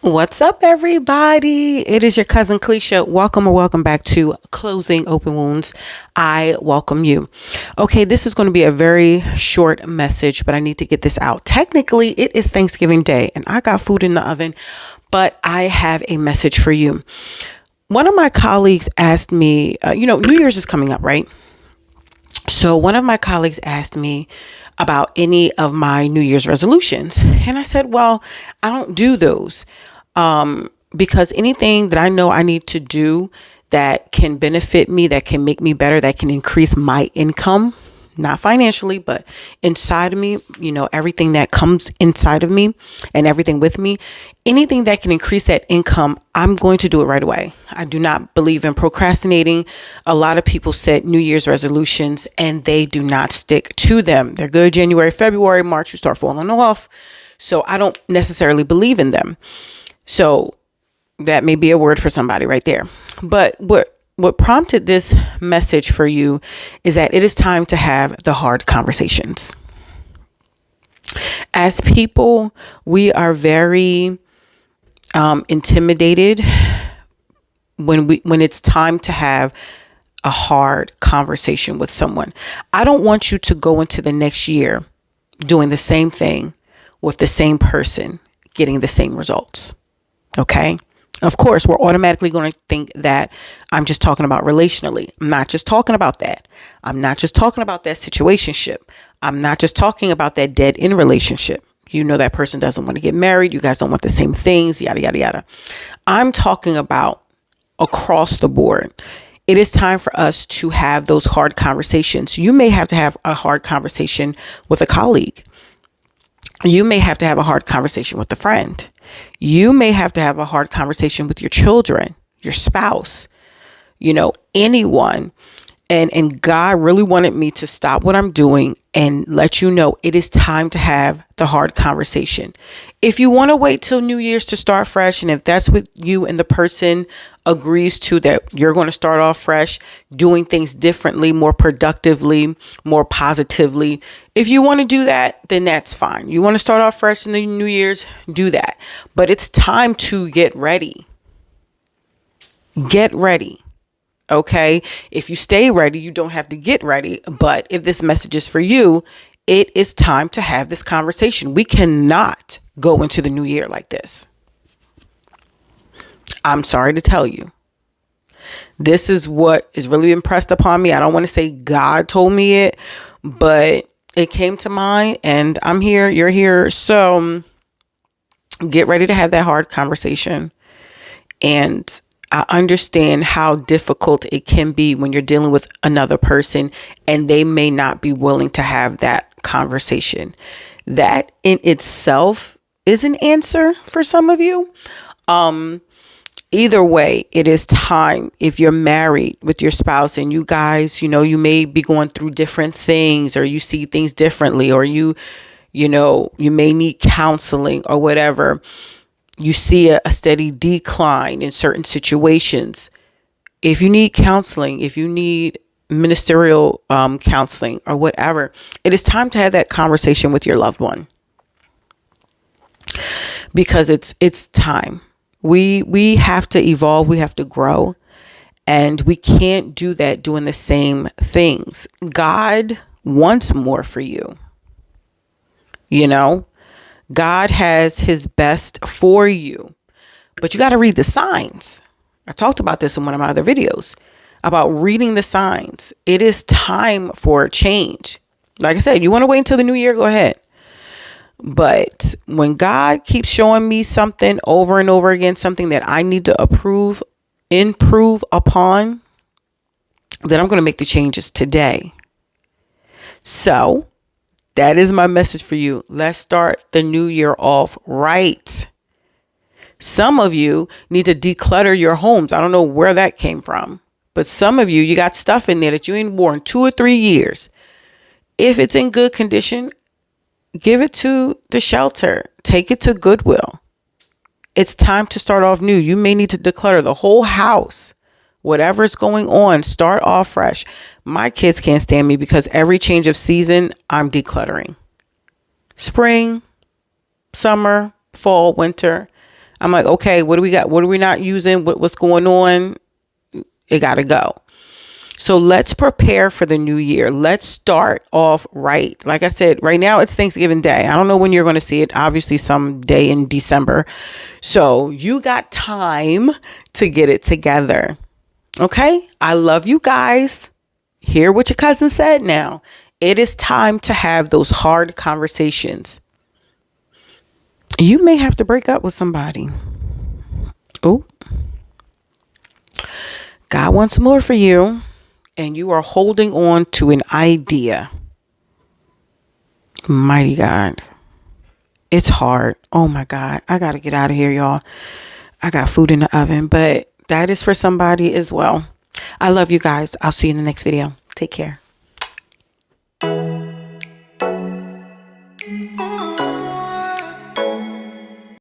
What's up, everybody? It is your cousin Cleisha. Welcome back to Closing Open Wounds. I welcome you. Okay, this is going to be a very short message, but I need to get this out. Technically, it is Thanksgiving Day, and I got food in the oven, but I have a message for you. One of my colleagues asked me, New Year's is coming up, right? So one of my colleagues asked me about any of my New Year's resolutions. And I said, well, I don't do those because anything that I know I need to do that can benefit me, that can make me better, that can increase my income, not financially, but inside of me, everything that comes inside of me and everything with me, anything that can increase that income, I'm going to do it right away. I do not believe in procrastinating. A lot of people set New Year's resolutions and they do not stick to them. They're good January, February, March, you start falling off. So I don't necessarily believe in them. So that may be a word for somebody right there. But what prompted this message for you is that it is time to have the hard conversations. As people, we are very intimidated when it's time to have a hard conversation with someone. I don't want you to go into the next year doing the same thing with the same person, getting the same results. Okay? Of course, we're automatically going to think that I'm just talking about relationally. I'm not just talking about that. I'm not just talking about that situationship. I'm not just talking about that dead end relationship. That person doesn't want to get married. You guys don't want the same things, yada, yada, yada. I'm talking about across the board. It is time for us to have those hard conversations. You may have to have a hard conversation with a colleague. You may have to have a hard conversation with a friend. You may have to have a hard conversation with your children, your spouse, anyone. And God really wanted me to stop what I'm doing and let you know it is time to have the hard conversation. If you want to wait till New Year's to start fresh, and if that's what you and the person agrees to, that you're going to start off fresh, doing things differently, more productively, more positively. If you want to do that, then that's fine. You want to start off fresh in the New Year's, do that. But it's time to get ready. Get ready. Okay. If you stay ready, you don't have to get ready. But if this message is for you, it is time to have this conversation. We cannot go into the new year like this. I'm sorry to tell you. This is what is really impressed upon me. I don't want to say God told me it, but it came to mind and I'm here. You're here. So get ready to have that hard conversation. And I understand how difficult it can be when you're dealing with another person and they may not be willing to have that conversation. That in itself is an answer for some of you. Either way, it is time. If you're married with your spouse and you guys, you may be going through different things or you see things differently or you may need counseling or whatever. You see a steady decline in certain situations. If you need counseling, if you need ministerial counseling or whatever, it is time to have that conversation with your loved one because it's time. We have to evolve. We have to grow, and we can't do that doing the same things. God wants more for you. God has his best for you, but you got to read the signs. I talked about this in one of my other videos about reading the signs. It is time for change. Like I said, you want to wait until the new year, go ahead. But when God keeps showing me something over and over again, something that I need to improve upon, then I'm going to make the changes today. So that is my message for you. Let's start the new year off right. Some of you need to declutter your homes. I don't know where that came from, but some of you got stuff in there that you ain't worn 2 or 3 years. If it's in good condition, give it to the shelter. Take it to Goodwill. It's time to start off new. You may need to declutter the whole house. Whatever's going on, start off fresh. My kids can't stand me because every change of season, I'm decluttering. spring, summer, fall, winter. I'm like, okay, what do we got? What are we not using? What's going on? It got to go. So let's prepare for the new year. Let's start off right. Like I said, right now it's Thanksgiving Day. I don't know when you're going to see it. Obviously, some day in December. So you got time to get it together. Okay? I love you guys. Hear what your cousin said now. It is time to have those hard conversations. You may have to break up with somebody. Oh, God wants more for you. And you are holding on to an idea. Mighty God. It's hard. Oh my God. I got to get out of here, y'all. I got food in the oven, but that is for somebody as well. I love you guys. I'll see you in the next video. Take care.